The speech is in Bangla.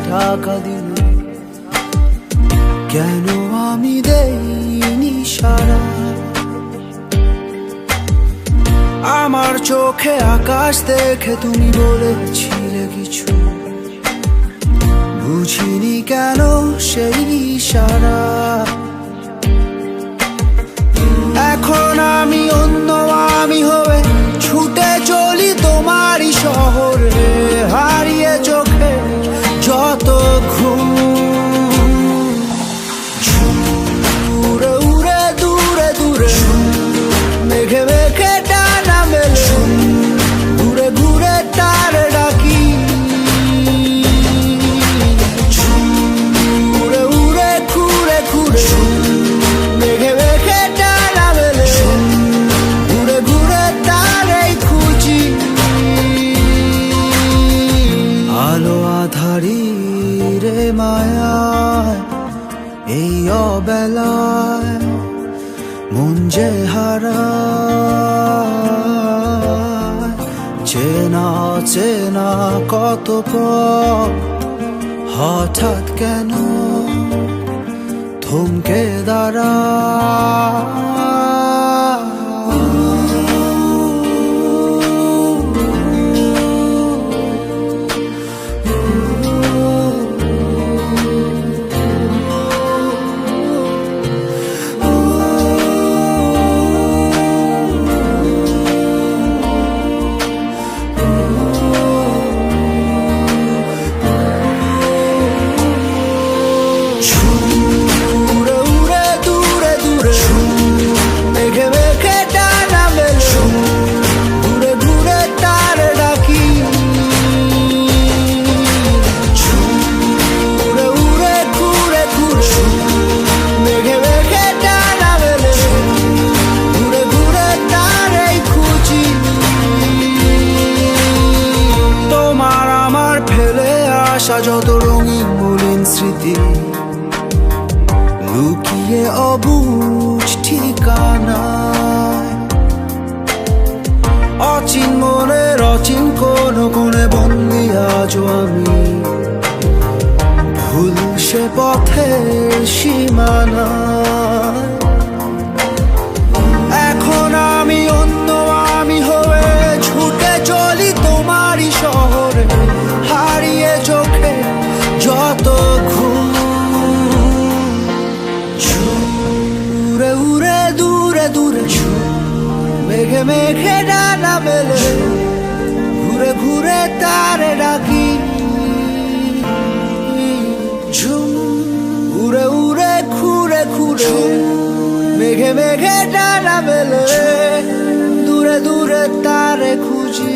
ঢাকা দিলে কেন আমি দেইনি সারা? আমার চোখে আকাশ দেখে তুমি বলেছিলে কিছু, বুঝিনি কেন সেই ইশারা। এখন আমি অন্য আমি হয়ে ছুটে চলি তোমারই শহরে, হারিয়ে চোখে যত ঘুম। উড়ে উড়ে দূরে দূরে মেঘে মেঘে ডানা মেলে, ঘুরে ঘুরে তার ডাকি। উড়ে উড়ে ঘুরে ঘুরে মেঘে মেঘে ডানা মেলে, ঘুরে ঘুরে তারই খুঁজি। আলো আধারি রে মায়ায় এই অবেলায় মন যে হারায়। চেনা চেনা কত পথ হঠাৎ কেন থমকে দাঁড়ায়। যত রঙিন মলিন স্মৃতি লুকিয়ে অবুঝ ঠিকানায়, অচিন মনের অচিন কোন কোণে বন্দি আজও আমি, ভুল সে পথের সীমানায়। এখন আমি অন্য আমি হয়ে ছুটে চলি তোমারই শহরে, হারিয়ে চোখে যত ঘুম। উড়ে উড়ে দূরে দূরে মেঘে মেঘে ডানা মেলে, ঘুরে ঘুরে তারে ডাকি। ঝুম উড়ে উড়ে ঘুরে ঘুরে মেঘে মেঘে ডানা মেলে, দূরে দূরে তারে খুঁজি।